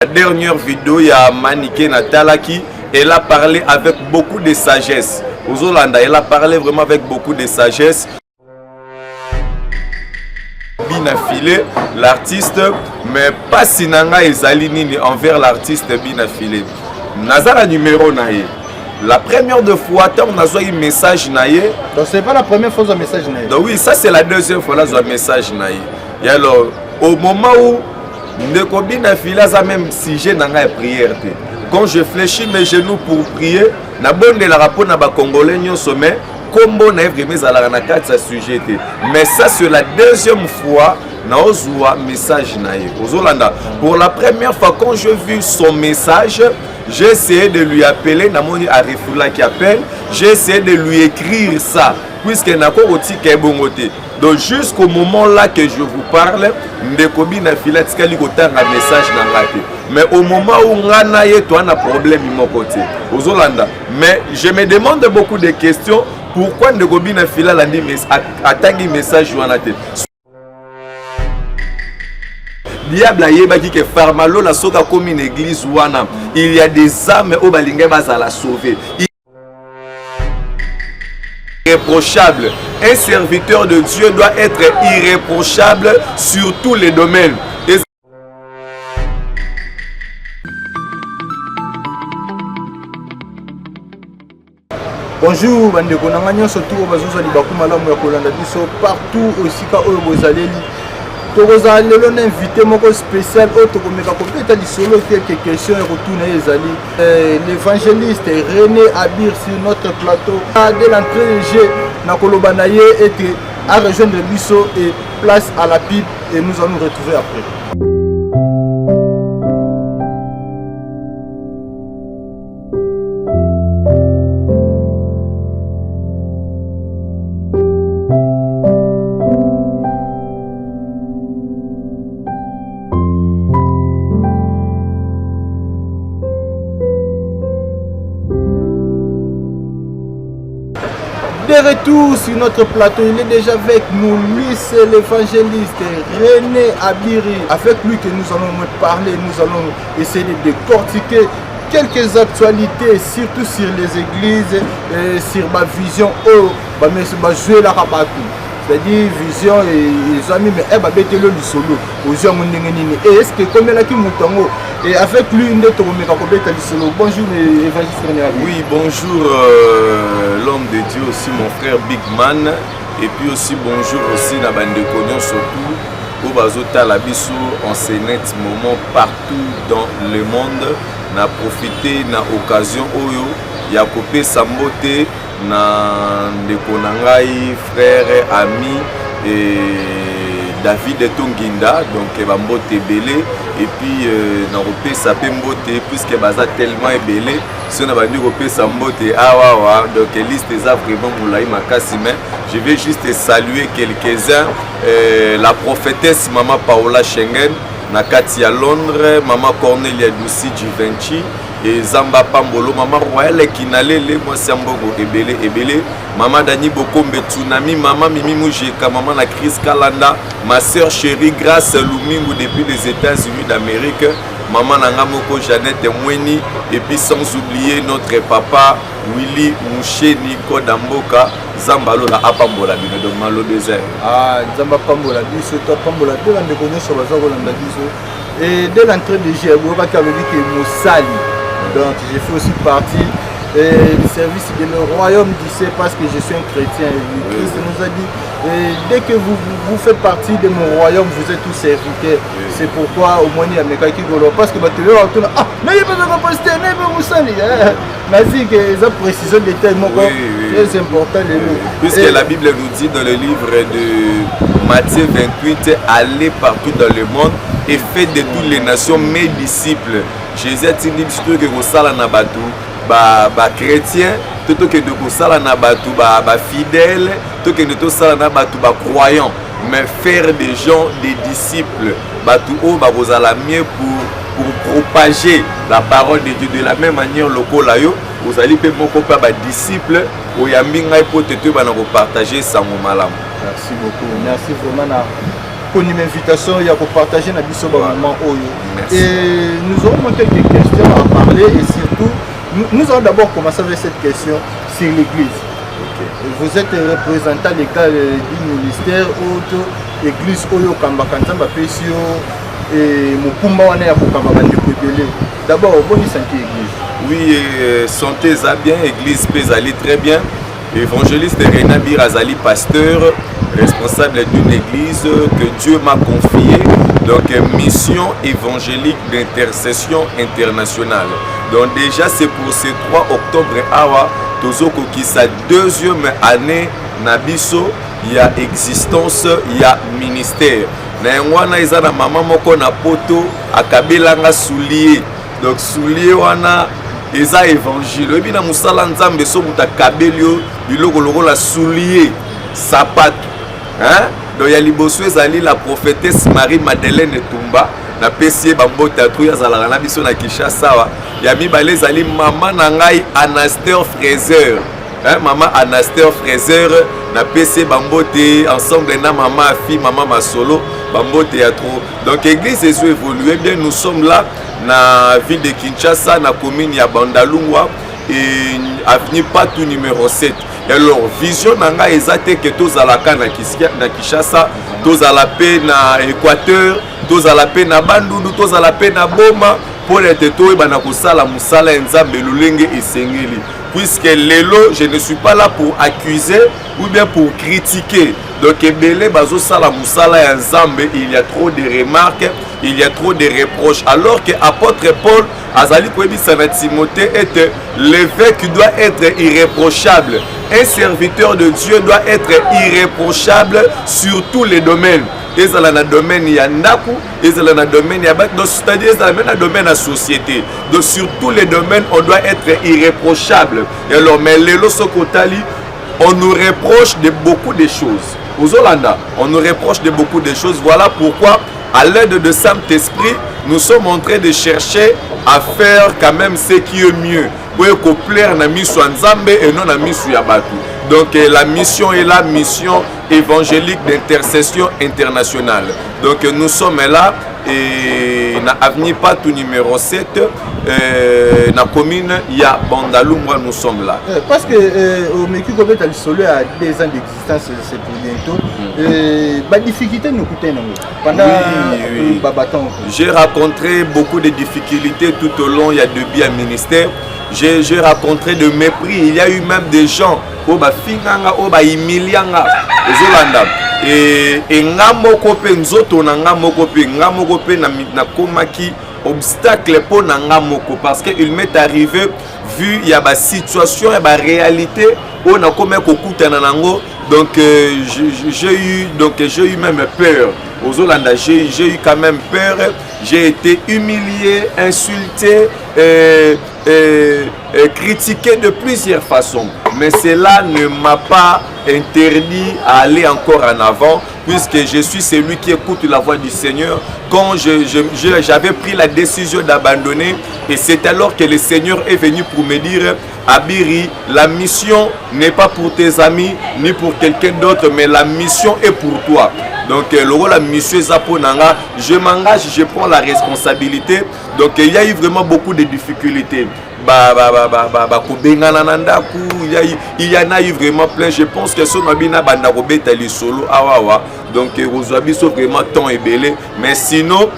La dernière vidéo, il y a Maniké Natalaki. Elle a parlé avec beaucoup de sagesse. Aux Hollanda, elle a parlé vraiment avec beaucoup de sagesse. Binafilé, l'artiste, mais pas Sinanga et Zalinini envers l'artiste Binafilé. Nazara numéro naïe. La première de fois, on a un message naïe. Donc c'est pas la première fois un message naïe. Donc oui, ça c'est la deuxième fois là un message naïe. Et alors, au moment où Ndeko Binafilé a même sujet dans la prière. Quand je fléchis mes genoux pour prier, na bonne de la rapport na ba congolais nyo sommet, combo na vraiment à la nakati sa sujet. Mais ça c'est la deuxième fois na ozwa message naïe. Aux Hollanda, pour la première fois quand je vis son message, j'ai essayé de lui appeler, Namoni Arifula qui appelle, j'ai essayé de lui écrire ça, puisque n'a pas aussi qu'ébongoté. Donc jusqu'au moment là que je vous parle, Ndeko Binafilé tikali kotanga message na ngate. Mais au moment où on a un problème de mon côté, aux Hollanda. Mais je me demande beaucoup de questions, pourquoi Ndeko Binafilé a attaqué message ou en tête. Diable a yebaki que Farmalo la soka comme une église wana. Il y a des âmes au balingé basa la sauver. Irréprochable. Un serviteur de Dieu doit être irréprochable sur tous les domaines. Bonjour, bandeko nanga nyonso tout bazozali bakumalamu ya kolanda biso partout osika oyo bozaleli. Tokozala lelo na invité moko spécial oyo tokomeka kopeta lisolo quelques questions et retourner ezali l'évangéliste René Abir sur notre plateau. Dès l'entrée de jeu na koloba na ye était à rejoindre biso et place à la Bible et nous allons nous retrouver après. De retour sur notre plateau, il est déjà avec nous, lui c'est l'évangéliste René Abiri. Avec lui que nous allons parler, nous allons essayer de décortiquer quelques actualités, surtout sur les églises, et sur ma vision, jouer la rabatou. C'est-à-dire vision et les amis, mais elle va mettre le solo aux gens. Et est-ce que comme elle a qui moutongo et avec lui une autre solo. Bonjour évangéliste René Abiri. Oui, bonjour l'homme de Dieu aussi, mon frère Big Man. Et puis aussi bonjour aussi na bande cognon surtout au bazota la biso en ce net moment partout dans le monde. Na profité na occasion oyo ya kopé sambote na ndeko na ngai frère ami et David Etonginda donc bambote belé et puis na kopesa pe mbote puisque baza tellement belé si on a bandi kopesa mbote awa donc liste eza vraiment moulai makasi mais je vais juste saluer quelques-uns la prophétesse maman Paola Schengen na kati ya Londres, maman Cornelia Douci du Vinci et Zamba Pambolo, maman Royale Kinalele, moi Siambongo Ebele, maman Dani Bokombe Tsunami, maman Mimi Moujeka, maman la Chris Kalanda, ma soeur chérie Grace Lumingu depuis les États-Unis d'Amérique, maman Nangamoko Jeannette Mweni, et puis sans oublier notre papa Willy Mouché Nico Damboka, Zambalo la Apambola, donc Malo désert. Ah, Zamba Pambola, biso to Pambola, de la méconnaissance sur la Zolanda biso. Et dès l'entrée de Jésus, on va dire que Moussali. Donc j'ai fait aussi partie du service de le royaume d'ici parce que je suis un chrétien. Oui. Christ nous a dit, dès que vous faites partie de mon royaume, vous êtes tous serviteurs. Oui. C'est pourquoi au moins il y a mes qui golo parce que tu veux retourner. Ah, mais il n'y a pas de poster, mais Moussali. Merci que ça précision des termes très important. Puisque la Bible nous dit dans le livre de Matthieu 28, allez partout dans le monde et faites de toutes les nations mes disciples. Jésus a dit que vous salez na batu ba chrétien, tout que de vous salez na batu ba fidèle, tout que de vous salez na batu ba croyant, mais faire des gens des disciples. Batu o ba vous allez mieux pour propager la parole de Dieu de la même manière local là yo, vous allez faire mon copain ba disciple au yambinga pour te partager ça mon malam. Merci beaucoup. Merci vraiment une invitation, il y a pour partager la biso moment. Merci. Et nous aurons quelques questions à parler et surtout, nous allons d'abord commencer avec cette question sur l'église. Vous êtes représentant légal du ministère ou l'église Oyo Kambakanzamba Pesio et Mukumba Wane ya Kukamba Bandekobele. D'abord, bonne santé église. Oui, santé ça bien, église Pézali très bien. Évangéliste Reina Birazali, pasteur, responsable d'une église que Dieu m'a confiée. Donc, mission évangélique d'intercession internationale. Donc, déjà, c'est pour ce 3 octobre, Awa, Tozoko qui sa deuxième année, Nabiso, il y a existence, il y a ministère. Na iza na maman moko na poto, akabelanga soulier. Donc, soulier wana, eza évangile. Et bien, na musala nzambe so muta kabelio, biloko loko la soulier, sapato. Hein? Donc il y a liboso ezali la prophétesse Marie-Madeleine Tumba na pesie bambota truya zalaka na biso na Kinshasa wa ya mibale ezali maman na ngai Anastaire Fraser. Hein? Maman Anastaire Fraser na pesie bambote ensemble na maman fille maman Masolo bambote ya trop. Donc église ezo évolué bien, nous sommes là na ville de Kinshasa na commune ya Bandalungwa et avenue Patou numéro 7. Alors, vision nanga ezate que tous à la na Kinshasa, tous à la paix na Équateur, tous à la paix na Bandundu, tous à la paix na Boma, pour être tout bana kusala musala nzambe lulenge esengeli. Puisque lelo, je ne suis pas là pour accuser ou bien pour critiquer. Donc ebele bazo sala musala nzambe, il y a trop de remarques, il y a trop de reproches. Alors que apôtre Paul azali koebisa na Timothée était l'évêque doit être irréprochable. Un serviteur de Dieu doit être irréprochable sur tous les domaines. Et dans le domaine il y a ndaku, et dans le domaine il y a donc c'est-à-dire dans le domaine de la société. Donc sur tous les domaines on doit être irréprochable. Et alors mais lelo sokotali on nous reproche de beaucoup de choses. Aux Hollanda, on nous reproche de beaucoup de choses. Voilà pourquoi à l'aide de Saint-Esprit, nous sommes en train de chercher à faire quand même ce qui est mieux. Pour plaire na mission Nzambe et non na mission Yabatu. Donc la mission est la mission évangélique d'intercession internationale. Donc nous sommes là et na avenue Patou numéro 7 na commune ya Bandalungwa, nous sommes là. Parce que au Meku Kobet a solo à 2 ans d'existence, c'est pour bientôt. Bah difficulté nous coûtait pendant Babaton. J'ai rencontré beaucoup de difficultés tout au long, il y a depuis un ministère. J'ai rencontré de mépris. Il y a eu même des gens qui ont humilié les Hollandais. Et ngamoko pe nzoto na ngamoko pe na komaki obstacle pour na ngamoko parce que il m'est arrivé vu il y a ba situation et ba réalité on a comme kokutana nango. Donc j'ai eu même peur. Aux Hollandais, j'ai eu quand même peur. J'ai été humilié, insulté, critiqué de plusieurs façons. Mais cela ne m'a pas interdit à aller encore en avant, puisque je suis celui qui écoute la voix du Seigneur. Quand j'avais pris la décision d'abandonner, et c'est alors que le Seigneur est venu pour me dire: Abiri, la mission n'est pas pour tes amis ni pour quelqu'un d'autre, mais la mission est pour toi. Donc le rôle de monsieur Zaponanga, je m'engage, je prends la responsabilité. Donc il y a eu vraiment beaucoup de difficultés. Il y en a eu vraiment plein. Je pense que ce Nabina Bandarobet est solo. Donc aujourd'hui sont vraiment temps et belé. Mais sinon,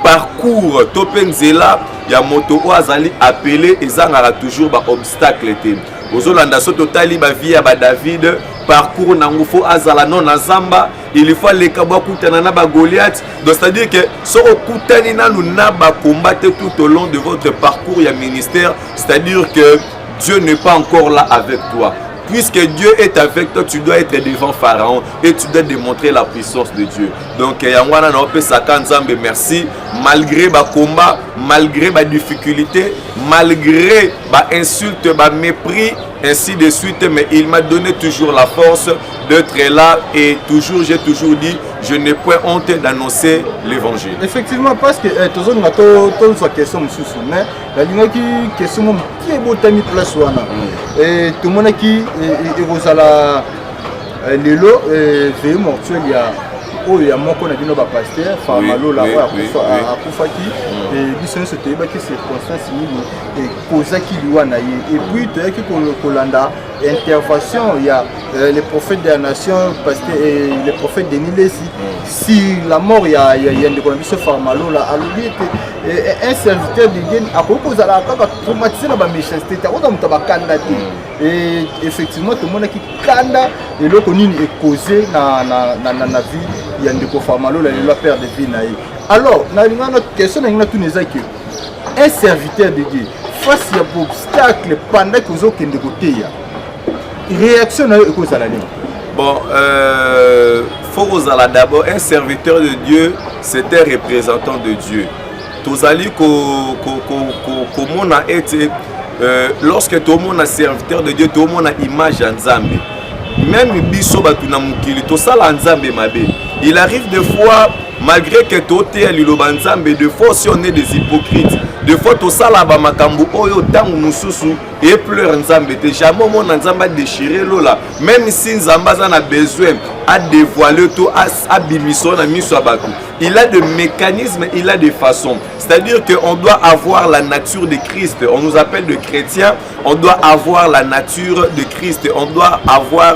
parcours Topenzela, il y a moto Oazali appelé et ça aura toujours des obstacles. Aux Hollandais, totali ba vie à David, parcours nangufo azala non azamba, il faut les kabwa kutana na ba Goliath. Donc c'est-à-dire que so okutani na na ba combattre tout au long de votre parcours ya ministère, c'est-à-dire que Dieu n'est pas encore là avec toi. Puisque Dieu est avec toi, tu dois être devant Pharaon et tu dois démontrer la puissance de Dieu. Donc, merci. Malgré ma combat, malgré ma difficulté, malgré ma insulte, ma mépris, ainsi de suite, mais il m'a donné toujours la force d'être là et toujours, j'ai toujours dit, je n'ai point honte d'annoncer l'évangile. Effectivement, parce que toujours nous avons une question mais la ligne qui question qui est beau tami place wana et tout le monde qui est aux la lelo veille mortuel il y a oyo ya moko na bino ba pasteur Famalola oyo akufaki et biso nyonso toyebaki circonstance nini ekozaki liwa na ye et puis toyaki kolanda intervention ya les prophètes de la nation pasteur et les prophètes de Nilesi si la mort ya ndeko na biso Famalola alobi ete un serviteur de Dieu akokozala kaka traumatisé na ba méchanceté takoza mutu bakanda te et effectivement tomonaki kanda eloko nini ekozé na vie ya ndeko Famalola lelo père de vie na ye. Alors na linga notre question na ngina tuneza ki un serviteur de Dieu face à obstacle pendant que vous kende koteya réaction na ekozala nini? Bon, faut que d'abord un serviteur de Dieu, c'est un représentant de Dieu. Tozali comment on a été lorsque tout le monde a serviteur de Dieu, tout le monde a image en Nzambe. Même biso batuna mukili to sala Nzambe mabe. Il arrive des fois malgré que tout est liloba Nzambe, des fois si on est des hypocrites. Des fois to sala ba makambo oyo tangu mususu et pleure Nzambe te jamais mon Nzamba déchirer lola même si Nzamba a besoin à dévoiler tout à bimiso na miso abatu. Il a des mécanismes, il a des façons. C'est-à-dire qu'on doit avoir la nature de Christ. On nous appelle de chrétiens. On doit avoir la nature de Christ. On doit avoir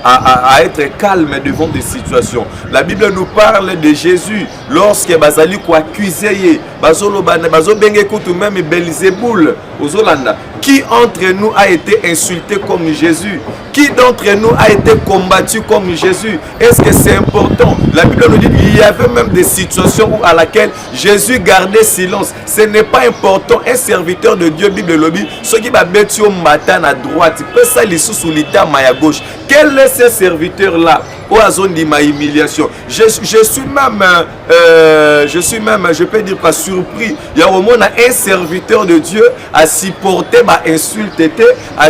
à être calme devant des situations. La Bible nous parle de Jésus lorsque Bazali ko accusé Bazolo benge kutu même Belzéboul aux Hollandais. Qui entre nous a été insulté comme Jésus? Qui d'entre nous a été combattu comme Jésus? Est-ce que c'est important? La Bible nous dit qu'il y avait même des situations où à laquelle Jésus gardait silence. Ce n'est pas important. Un serviteur de Dieu, Bible lobby, ce qui va mettre au matin à droite, peut ça les sous l'état à gauche. Quel est ce serviteur-là? Au zone de ma humiliation. Je suis même, je peux dire pas surpris. Il y a au moins un serviteur de Dieu à supporter ma insulte, à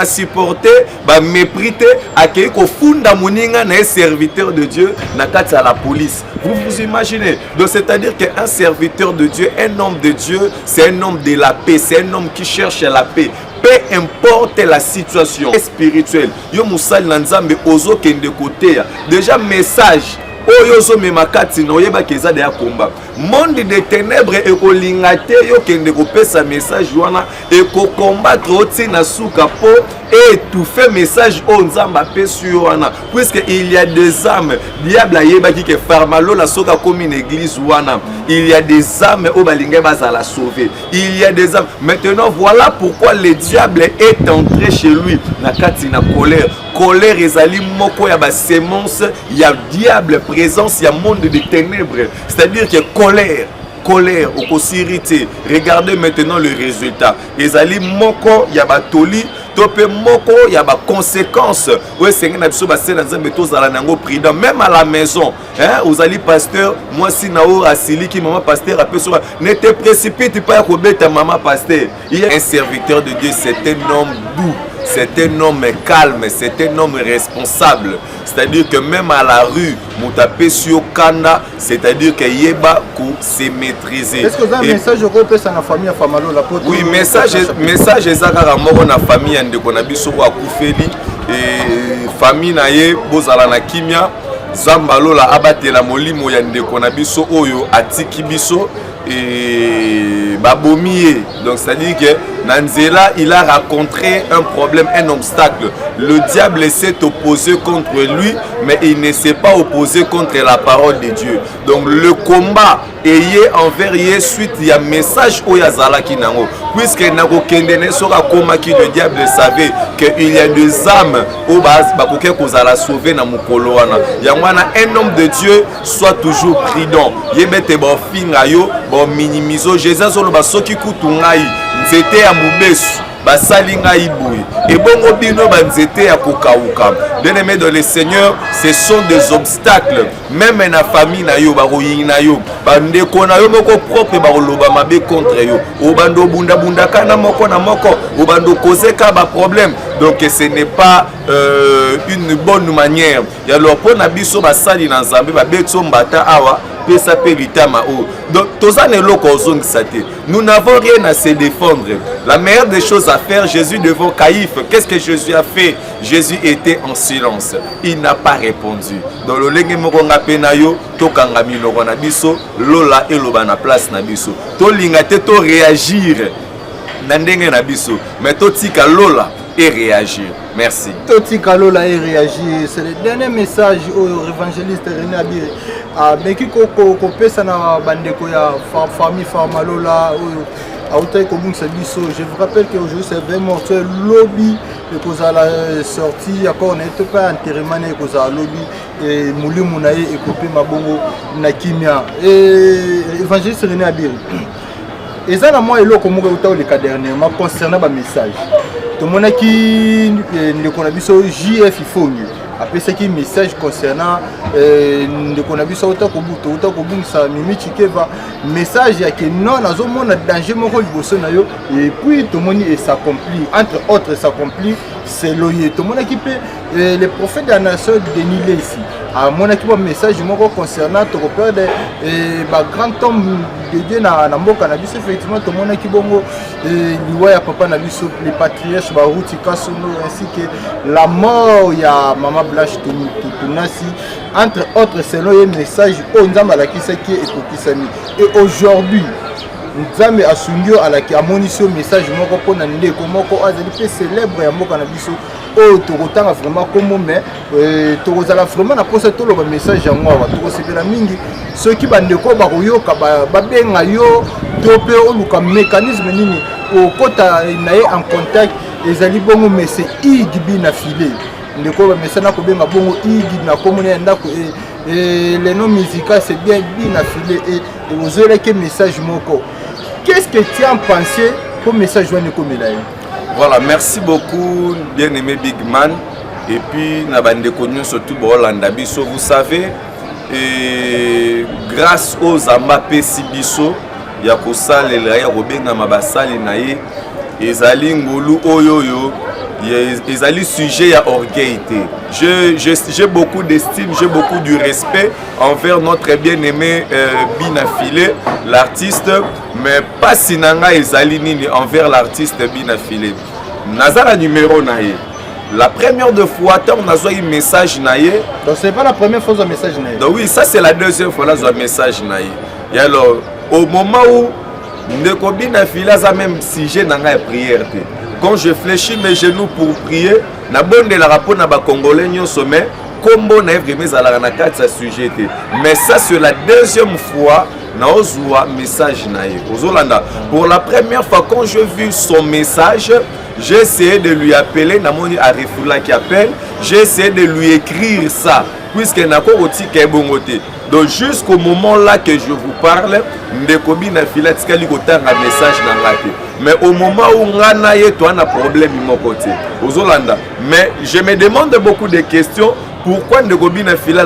supporter ma mépris, à accueillir au fond d'amoninga un serviteur de Dieu na kati à la police. Vous vous imaginez? Donc c'est-à-dire qu'un serviteur de Dieu, un homme de Dieu, c'est un homme de la paix, c'est un homme qui cherche la paix. Peu importe la situation spirituelle, yo musali na Nzambe ozo kende côté. Déjà message oyo zo memakati na oyeba keza de ya komba. Monde des ténèbres et kolingate yo kende ko pesa message wana et ko combattre oti na suka po et étouffer message o Nzamba pesu wana puisque il y a des âmes diable ayeba ki ke Famalola soka comme une église wana il y a des âmes au balinga bazala sauver il y a des âmes maintenant voilà pourquoi le diable est entré chez lui na kati na colère ezali moko ya ba sémence ya diable présence ya monde des ténèbres c'est-à-dire que colère au possibilité. Regardez maintenant le résultat. Ezali moko ya batoli topé moko ya ba conséquences. Ouais c'est ngana biso ba sena nzambe tozala nango prudent même à la maison. Hein, osali pasteur, moi si nao asili ki maman pasteur appelle sur ne te précipite pas ko beta maman pasteur. Il y a un serviteur de Dieu, c'est un homme doux. C'est un homme calme, c'est un homme responsable. C'est-à-dire que même à la rue, Moutapé sur Kanda, c'est-à-dire que Yeba s'est maîtrisé. Est-ce que vous avez un message au groupe dans la famille Famalola? Oui, message ezaka moko na famille ande konabiso wa kufeli et famille naye bozala na kimia Zambalola abatela molimo ya ndeko na biso oyo atiki biso et babomie. Donc c'est-à-dire que Nanzela il a rencontré un problème, un obstacle. Le diable s'est opposé contre lui, mais il ne s'est pas opposé contre la parole de Dieu. Donc le combat ayé envers yé suite il y a message au yazala kinango. Puisque nako kendene sera koma qui le diable savait qu'il y a des âmes au bas bakoke kozala sauver na mukolo wana. Yangwana un homme de Dieu soit toujours prudent. Yebete bo finga yo bo minimizo Jésus solo basoki kutungai nzete ya mubesu basali ngai boui et bongo bino banzete ya kokauka. Bien-aimé dans le Seigneur, ce sont des obstacles même na famille na yo baroyi na yo bandeko na yo moko propre baroloba mabe contre yo obando bunda bunda kana moko na moko obando kozeka ba problème. Donc ce n'est pas une bonne manière. Et alors pour na biso basali na Nzambe ba beto mbata awa pesa pe litama o. Donc toza ne loko ozongisa te. Nous n'avons rien à se défendre. La meilleure des choses à faire, Jésus devant Caïphe, qu'est-ce que Jésus a fait? Jésus était en silence. Il n'a pas répondu. Dans le lenge moko ngape na yo, to kanga miloko na biso, lola eloba na place na biso. To linga te to réagir na ndenge na biso, mais to tika lola et réagir. Merci. Toti Kalola et réagir. C'est le dernier message au évangéliste René Abiri. Mais qui copie ça na bandeko ya famille Farmalola je vous rappelle qu'aujourd'hui c'est vraiment un lobby que la sortie encore n'était pas enterrement que ça lobby et mouli mounaye et copie mabongo na kimia et évangéliste René Abiri. Et ça na moi elo comme le cas dernièrement concernant ba message. Tout le monde qui ne connaît pas JF Ifongi après ce qui message concernant ne connaît pas autant que ça Mimi Chikeva message il y a que non na zomo na danger moko liboso na yo et puis tout le monde s'accomplit entre autres s'accomplit c'est loyer tout le monde qui peut le prophète de la nation dénilé ici à mon équipe message moko concernant ton père de grand homme de Dieu na mboka na biso effectivement tout le monde qui bongo liwa ya papa na biso les patriarches baruti kasono ainsi que la mort ya maman Blanche Tunasi entre autres selon un message au nzamba la kisaki et kokisami et aujourd'hui nzambe asungio alaki amonisio message moko pona ndeko moko azali pe célèbre ya mboka na biso o tokotanga vraiment comme mais tokozala vraiment na posa to loba message ya ngwa tokosepela mingi ceux qui bandeko ba koyoka ba benga yo to pe oluka mécanisme nini o kota naye en contact ezali bongo mais c'est igbi na filet ndeko ba mesana ko benga bongo igbi na komone ndako et les noms musicaux c'est bien na filet et vous aurez que message moko. Qu'est-ce que tu as pensé pour message joigneux comme là? Voilà, merci beaucoup, bien-aimé Big Man. Et puis, Nabande Konyo, surtout Bolanda Biso, vous savez, et grâce aux Amapé Sibiso, Yakosal et Laya Robenga Mabasali Naye, Ezali Ngolu Oyoyo, Ezali sujet à orgueil. J'ai beaucoup d'estime, j'ai beaucoup de respect envers notre bien-aimé Binafilé, l'artiste, mais pas Sinanga Ezali Nini envers l'artiste Binafilé. Nazara numéro Naye. La première fois, on a eu un message Naye. Donc c'est pas la première fois un message Naye. Donc oui, ça c'est la deuxième fois là un message Naye. Et alors, au moment où Ndeko Binafilé a même sujet dans la prière. Quand je fléchis mes genoux pour prier, na bonne de la rapport na ba congolais nyo sommet, combo na vraiment à la nakati sa sujet. Mais ça c'est la deuxième fois na ozwa message naïe. Ozolanda. Pour la première fois quand je vu son message, j'ai essayé de lui appeler na moni Arifula qui appelle, j'ai essayé de lui écrire ça puisque na ko oti ke bongote. Donc jusqu'au moment là que je vous parle, Ndeko Binafilé tikali kotanga message na ngate. Mais au moment où ngana ye toi na problème de mon côté. Ozolanda. Mais je me demande beaucoup de questions. Pourquoi Ndeko Binafilé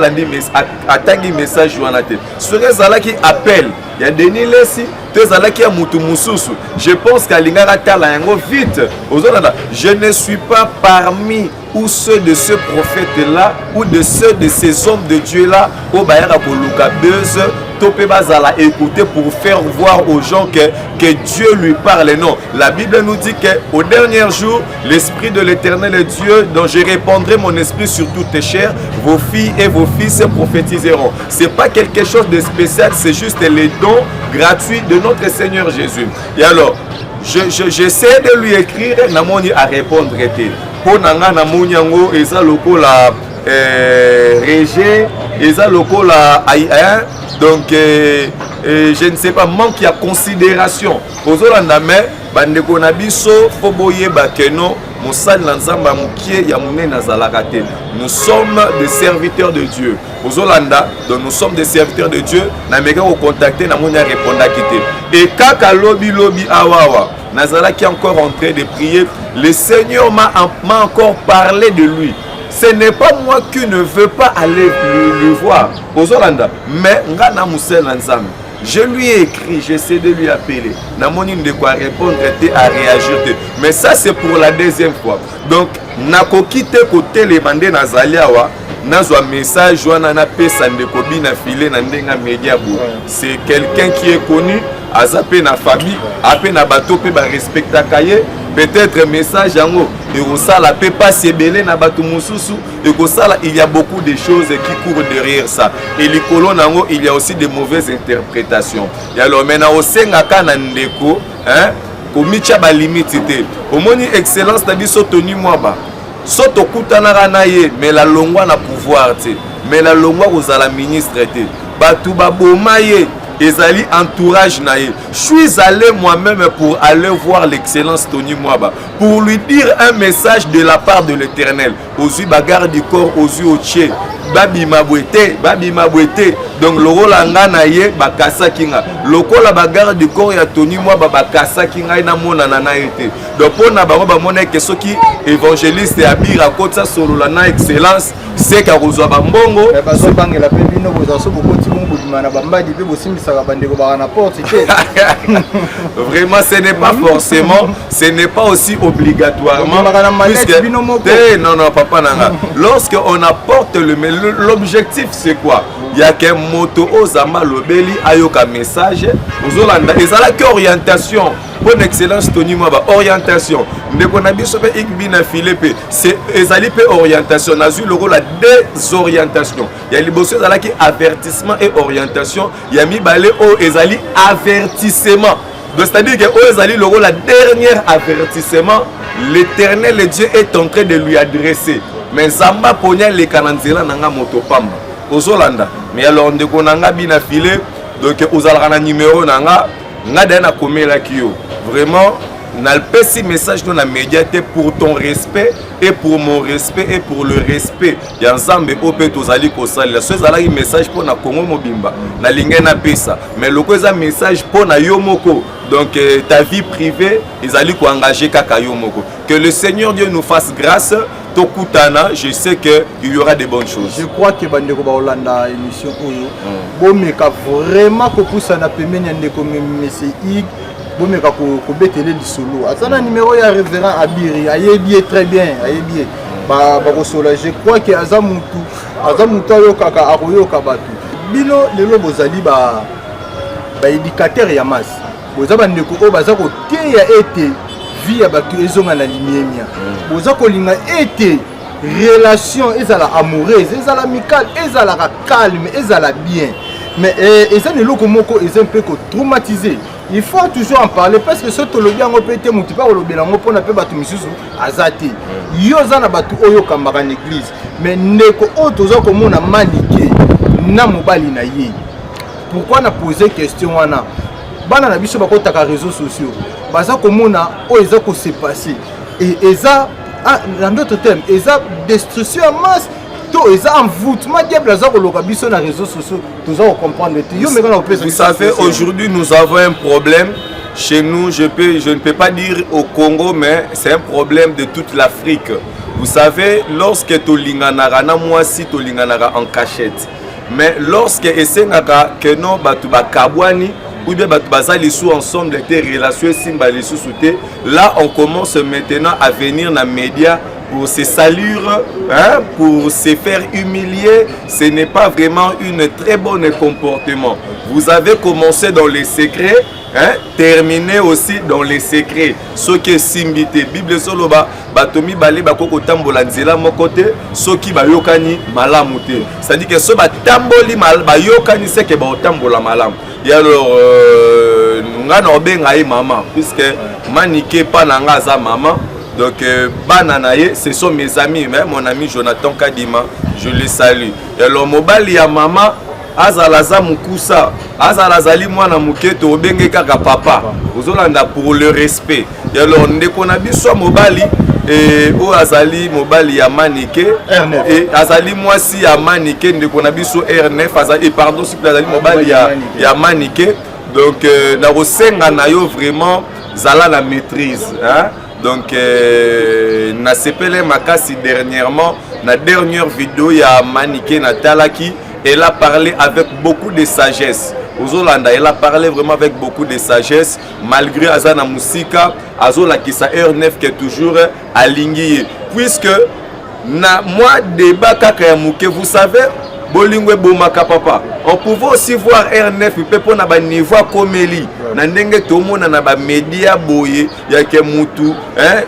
atangi message wana te? Serait zala qui appelle. Il y a Denis Lessi, tezala qui a mutu mususu. Je pense qu'à lingara tala yango vite. Ozolanda. Je ne suis pas parmi ou ceux de ce prophète-là, ou de ceux de ces hommes de Dieu-là, au Bayara Koluka Beuse, Topé Bazala, écouter pour faire voir aux gens que Dieu lui parle. Non, la Bible nous dit qu'au dernier jour, l'Esprit de l'Éternel est Dieu, dont je répandrai mon esprit sur toutes tes chairs, vos filles et vos fils prophétiseront. Ce n'est pas quelque chose de spécial, c'est juste les dons gratuits de notre Seigneur Jésus. Et alors, j'essaie de lui écrire, Namoni à répondre. Pour nanga na munyango eza lokola Régé eza lokola Aïen donc je ne sais pas manque ya considération ozolanda mais bandeko na biso fo boyeba keno mosali na nzamba mukie ya munene azalaka te. Nous sommes des serviteurs de Dieu. Ozolanda donc nous sommes des serviteurs de Dieu na meka ko contacter na monia répondre kité et kaka lobi awawa Nazala qui est encore en train de prier. Le Seigneur m'a encore parlé de lui. Ce n'est pas moi qui ne veux pas aller le voir. Ozolanda. Mais Ngana Moussel Nzam. Je lui ai écrit, j'essaie de lui appeler. Namoni de quoi répondre à réagir. Mais ça c'est pour la deuxième fois. Donc, Nako kite côté les mandés Nazaliawa. nazwa message wana na pesa ndeko bina filé na ndenga média bo. C'est quelqu'un qui est connu, azape na famille, ape na bato pe ba respecta kaye, peut-être message yango ekosala pe pas ebele na bato mosusu ekosala. Il y a beaucoup de choses qui courent derrière ça, et likolo nango il y a aussi de mauvaises interprétations. Ya lo mena osengaka na ndeko hein komicha ba limite te. Omoni excellence na biso Tony Mwaba soto kutanaka na ye mais la longwa na pouvoir te, mais la longwa kozala ministre te, batu baboma ye ezali entourage na ye. Je suis allé moi-même pour aller voir l'excellence Tony Mwaba pour lui dire un message de la part de l'Éternel. Aux yeux bagarre du corps, aux yeux au tché babi mabwete. Donc le rôle na ye bakasa kinga lokola bagarre du corps ya Tony Mwaba bakasa kinga ina mona na été. Donc pour na bango bamona ke soki évangéliste ya bira kotsa solo la na excellence c'est ka kozwa bambongo bazo bangela pe bino bozaso bokoti mungu dimana bambadi pe bosimbisaka bandeko baka na porte te. Vraiment ce n'est pas forcément, ce n'est pas aussi obligatoirement puisque non papa nanga. Lorsque on apporte l'objectif c'est quoi? Il y a qu'un moto ozama lobeli ayoka message ozolanda ezala que orientation. Bonne excellence Tony Mwaba orientation ndeko na biso pe ikbina Philippe c'est ezali pe orientation nazu le rôle la désorientation. Il y a liboso ezala ki avertissement et orientation, il y a mibale o ezali avertissement. Donc c'est-à-dire que o ezali le rôle la dernière avertissement, l'Éternel le Dieu est en train de lui adresser. Mais Zamba ponya le kananzela nanga motopamba ozolanda mais alors ndeko nanga bina Philippe donc ozala na numéro nanga nga dana komela kiyo. Vraiment nalpesi message dans la médiaté pour ton respect et pour mon respect et pour le respect ya nzambe ope tozali kosalela. So ezalaki message pour na Congo mobimba na linga na pesa mais loko eza message pour na yo moko. Donc ta vie privée ezali ko engager kaka yo moko. Que le Seigneur Dieu nous fasse grâce. Tokutana, je sais que il y aura de bonnes choses. Je crois que bandeko ba Hollanda émission oyo bomeka vraiment ko poussa na pemeni ndeko monsieur Ig bomeka ko betele di solo. Asana numéro ya révérend Abiri ayebi très bien, ayebi ba ko sola. Je crois que azamutu yo kaka akoyoka batu. Bino lelo bozali ba éducateur ya mas. Bozaba ndeko o baza ko teya ete vie ya batu ezonga na limiemia. Boza kolinga ete relation ezala amoureuse, ezala amicale, ezala calme, ezala bien. Mais ezana eloko moko ezan peu ko traumatisé. Il faut toujours en parler parce que ce tolobi ngo pété muti pa kolobela ngo pona pe batu misusu azati. Yo zana batu oyo kambaka en église. Mais ndeko o toza komona manike na mobali na ye. Pourquoi na poser question wana? Bana na biso bakotaka réseaux sociaux. Baza komona o eza ko se passer. Et eza dans d'autres termes, eza destruction en masse. Tout eza envoûtement diable aza koloka biso na réseaux sociaux. Tout ça on comprendre. Vous savez, aujourd'hui nous avons un problème chez nous. Je ne peux pas dire au Congo, mais c'est un problème de toute l'Afrique. Vous savez, lorsque tolinganara na mwasi tolinganara en cachette. Mais lorsque esengaka que non batu bakabwani ou bien bazali sous ensemble des relations simba les sous-souté, là on commence maintenant à venir dans les médias pour se salir, hein, pour se faire humilier. Ce n'est pas vraiment une très bonne comportement. Vous avez commencé dans les secrets, hein, terminé aussi dans les secrets. Ce qui est simbité, Bible soloba, batomi bale bakoko tambola nzela mokote, ce qui ba yokani malamute. C'est-à-dire que ce ba tamboli mal ba yokani c'est que ba tambola malam. Et alors nga no benga e maman puisque maniké pa nanga za maman. Donc bananaye, ce sont mes amis, mais mon ami Jonathan Kadima, je le salue. Et alors mobali ya maman azalaza mukusa, azalazali mwana muketo obenge kaka papa. Ozolanda pour le respect. Et alors ndeko na biso mobali et o azali mobali ya manike et azali mwasi ya manike ndeko na biso R9 azali pardon si azali mobali ya manike. Donc na rosenga na yo vraiment zala la maîtrise, hein? Donc na sepele makasi dernièrement na dernière vidéo ya Maniké Natalaki, elle a parlé avec beaucoup de sagesse. Ozolanda, elle a parlé vraiment avec beaucoup de sagesse malgré Azana Musika, Azola qui sa R9 qui est toujours aligné puisque na moi débat kaka ya muke, vous savez bolingwe bomaka papa. On pouvait aussi voir R9 pour na ba niveau komeli na ndenge tomona na ba média boye ya ke mutu,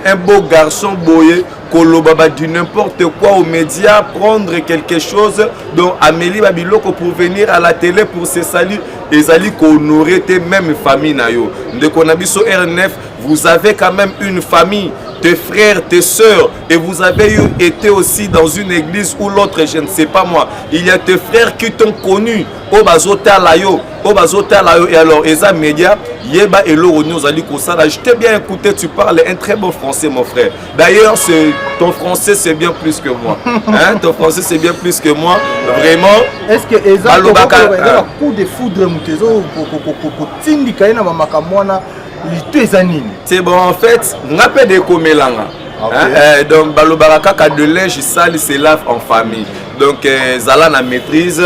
un beau garçon boye koloba ba du n'importe quoi aux médias, prendre quelque chose dont Amélie Babiloko pour venir à la télé pour se saluer et ali qu'honorer tes mêmes familles na yo. Ndeko na biso R9, vous avez quand même une famille, tes frères, tes sœurs, et vous avez été aussi dans une église ou l'autre, je ne sais pas moi. Il y a tes frères qui t'ont connu au Bazota Layo, et alors, Eza Média, Yeba et Loro Ali Kosala. Je t'ai bien écouté, tu parles un très bon français, mon frère. D'ailleurs, ton français, c'est bien plus que moi. Hein? Ton français, c'est bien plus que moi. Vraiment. Est-ce que Eza a un coup de foudre, c'est bon, en fait, on a pas de komelanga. Donc, Balobaraka, de linge sale, se lave en famille. Donc, Zala na maîtrise.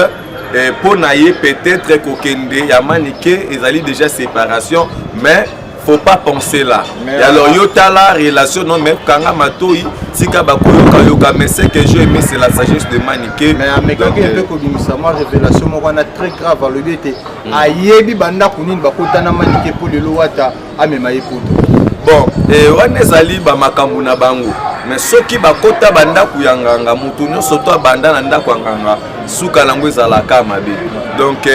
Pour naïe peut-être kokende ya maniké ils allaient déjà séparation, mais faut pas penser là. Et alors yota la relation non mais kanga matoi sika bakoyoka yoka, mais c'est que j'ai aimé, c'est la sagesse de maniké. Mais amekaki un peu kobimisama révélation moko na très grave à l'objet ayebi banda kunini bakota na maniké pour le lowata amema yepoto. Bon, et on est allé ba makambu na bango. Mais ceux qui bakota banda kuyanganga mutu nyonso to banda na ndako nganga suka lango ezalaka mabe. Donc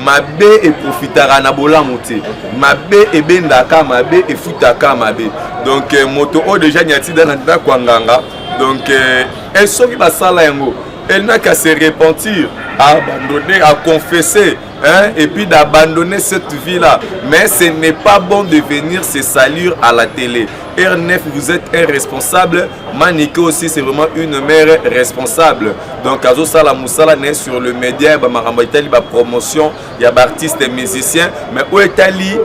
mabe et profitera na bolamu te. Mabe et bendaka mabe et futaka mabe. Donc moto o déjà nyati dans ndako nganga. Donc et ceux qui basala yango, elle n'a qu'à se repentir, à abandonner, à confesser. Hein, et puis d'abandonner cette vie-là. Mais ce n'est pas bon de venir se salir à la télé. R9, vous êtes un responsable. Maniké aussi, c'est vraiment une mère responsable. Donc, Azo Sala Moussala n'est sur le média, il y a promotion, il y a artistes et musiciens. Mais où est Ali,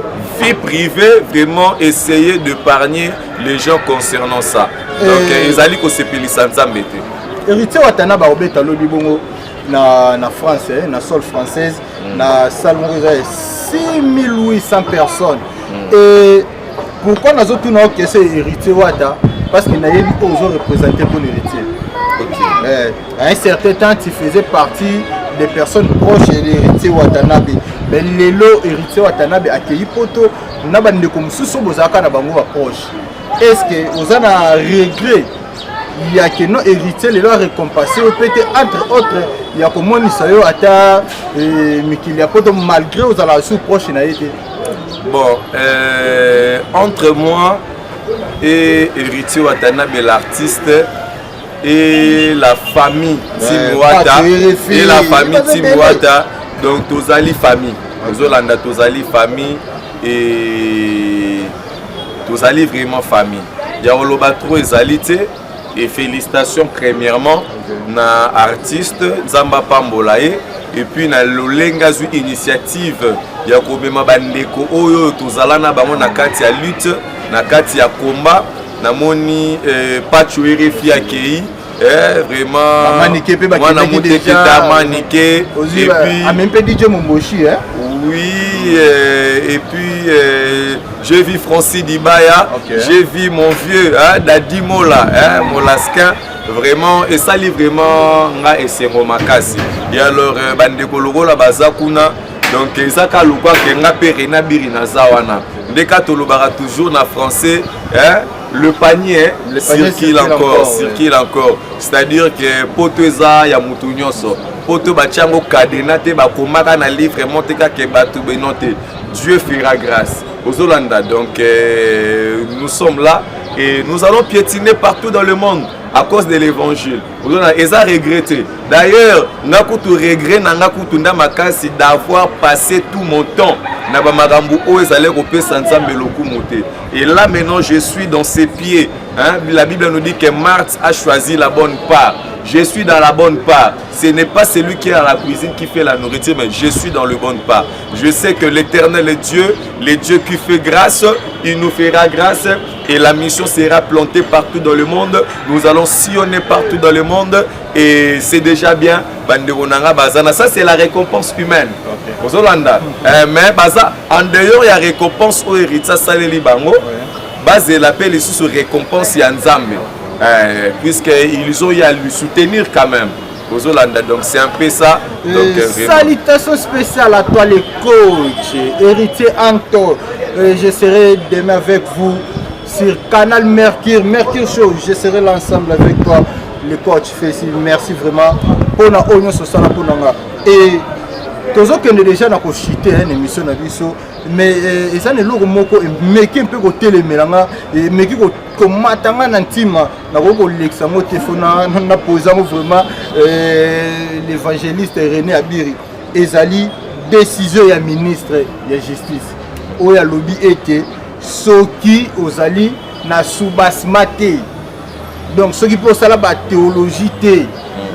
vie privée, vraiment essayer d'épargner les gens concernant ça. Donc, ils allaient qu'on se pili sans embêter. Héritier Watana Baobeta Lobibongo. Na France, na sol française, na salle 6800 personnes. Et pourquoi nous avons tout que c'est héritier Wata? Parce qu'il n'a pas représenté pour l'héritier. À un certain temps, tu faisais partie des personnes proches de l'héritier Watanabe. Mais les lots héritier Watanabe accueilli poto, n'a pas de comme sous Bozaka na bango proche. Est-ce que vous avez un regret? Il y a que nos héritiers les leur récompensés peut-être entre autres il y a comme moi Nisayo ata Mikilia poto malgré aux ala sous proche na été. Bon, entre moi et héritier Watanabe l'artiste et la famille Timwata et la famille Timwata, donc Tozali famille, Tozolanda Tozali famille et Tozali vraiment famille. Il y a Olobatro et Zalité. Et félicitations premièrement na artiste Nzamba Pambolaye et puis na Lolengazu initiative ya kobema bandeko oyo tozala na bango na kati ya lutte na kati ya combat na moni Pachuere Fiakei vraiment Maniké pe ba Maniké et puis même pas DJ Momboshi hein. Oui, et puis j'ai vu Francis Dibaya, j'ai vu mon vieux Dadi Mola, Molasquin, vraiment, et ça livre vraiment, et c'est Romakasi. Et alors, Bandeko Logo la Bazakuna, donc, Zaka Lukwa, Kenga Perena Birina Zawana. Dès qu'à Tolobara toujours en français, le panier circule encore. C'est-à-dire que Poteza Yamutunyoso. Poto bachango kadenate bakomaka na livre monteka ke batu benote. Dieu fera grâce aux Hollandais. Donc nous sommes là et nous allons piétiner partout dans le monde à cause de l'évangile. Ils ont regretté. D'ailleurs, nakutu regret nangakutu ndamakasi d'avoir passé tout mon temps na bamarambu o ezale kopé sanzambe lokumote. Et là maintenant je suis dans ses pieds. Hein? La Bible nous dit que Marthe a choisi la bonne part. Je suis dans la bonne part. Ce n'est pas celui qui est à la cuisine qui fait la nourriture, mais je suis dans le bon part. Je sais que l'Éternel est Dieu, le Dieu qui fait grâce, il nous fera grâce et la mission sera plantée partout dans le monde. Nous allons sillonner partout dans le monde et c'est déjà bien. Ça c'est la récompense humaine. Aux Hollandais. Mais en dehors il y a récompense au héritier Saleli Bango. Base l'appel sous récompense Yanzambe. puisqu'ils ont eu à lui soutenir quand même. Donc c'est un peu ça. Donc, salutations spéciales à toi les coachs, héritier Anto. Je serai demain avec vous sur Canal Mercure Show. Je serai l'ensemble avec toi, les coachs. Merci vraiment pour la oignon social pour nous. Et tous ceux qui ont déjà chité une émission mais ça ne logo moko mais qui peut côté les mélanga et mais qui komatanga nantima na ko lexa mo téléphone na poser vraiment l'évangéliste René Abiri ezali décision ya ministre ya justice oya lobby ete soki ozali na subasmate donc ceux qui pour ça la théologie té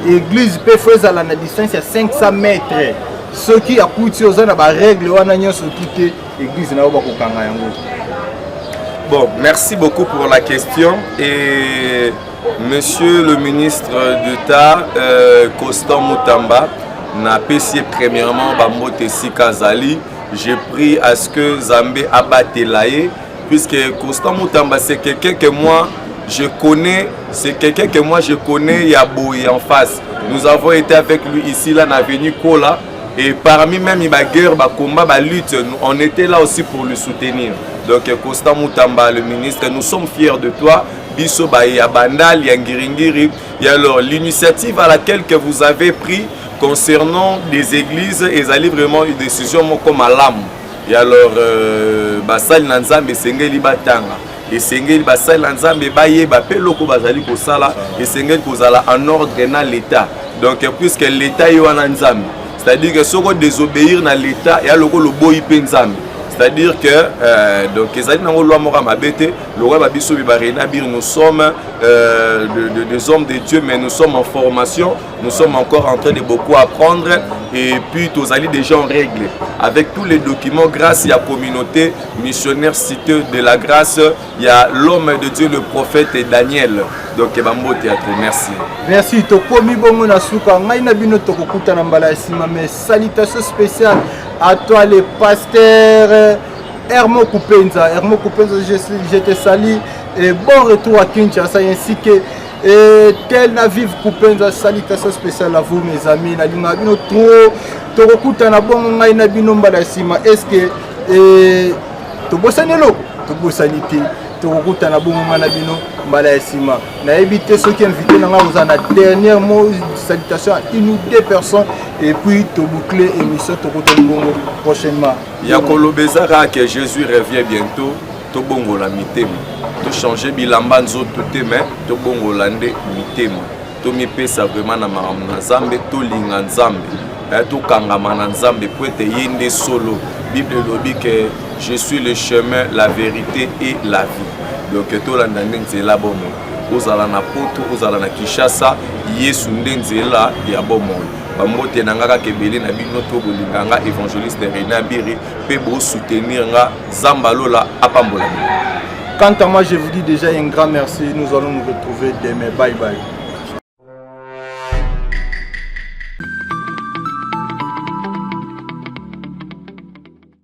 église peut faire à la distance à 500 mètres. Ceux qui accoutent aux règles, bon, merci beaucoup pour la question. Et monsieur le ministre d'État, Constant Mutamba, n'a apprécié premièrement Bambote Sikazali. J'ai pris à ce que Zambé abatte l'aïe, puisque Constant Mutamba, c'est quelqu'un que moi je connais, Yaboui en face. Nous avons été avec lui ici, là, dans l'avenue Kola. Et parmi même les guerres, les combats, les luttes, on était là aussi pour le soutenir. Donc, Constant Mutamba, le ministre, nous sommes fiers de toi. Biso, il y a Bandal, il y a Ngiringiri. Et alors, l'initiative à laquelle que vous avez pris concernant les églises, ils allaient vraiment une décision comme à l'âme. Et alors, Basal Nanzambe, Sengeli Batanga. Et Sengeli Basal Nanzambe, Baye, Bapeloko, Bazali Kosala, et Sengeli Kozala en ordre dans l'État. Donc, puisque l'État est en Nzambe. C'est-à-dire que si on désobéir dans l'État, il y a le boy penzam. C'est-à-dire que donc nous sommes des hommes de Dieu, mais nous sommes en formation, nous sommes encore en train de beaucoup apprendre et puis tous allés déjà en règle. Avec tous les documents, grâce à la communauté missionnaire cité de la grâce, il y a l'homme de Dieu, le prophète Daniel. Donc Bambo Théâtre, merci. Merci. Tokomi bongo na suka ngai na bino tokokuta na mbala sima mais salutations spéciales à toi les pasteurs Hermo Kupenza. Hermo Kupenza, je te salue et bon retour à Kinshasa ainsi que tel Naviv Kupenza. Salutations spéciales à vous mes amis. Na linga bino trop tokokuta na bongo ngai na bino mbala sima. Est-ce que tobosanelo tobosanité tokokuta na bongo na bino mbala sima. Na éviter ceux qui invités na nga vous en a dernier mot salutation à une ou deux personnes et puis to boucler émission tokokuta bongo prochainement. Yakolo Bezara que Jésus revient bientôt. To bongo la mitema. To changer bilamba nzoto te mais to bongo lande mitema. To mi pesa vraiment na maramna Nzambe to linga Nzambe. To kangama na Nzambe pour être yende solo. Bible lobi que je suis le chemin, la vérité et la vie. Donc to landa nzela bomo. Ozala na poto, ozala na Kinshasa, Yesu ndenzela ya bomo. Bamote nangaka kebele na bino to bolinganga évangéliste René Abiri pe bo soutenir nga Zambalola apambola. Quant à moi, je vous dis déjà un grand merci. Nous allons nous retrouver demain. Bye bye.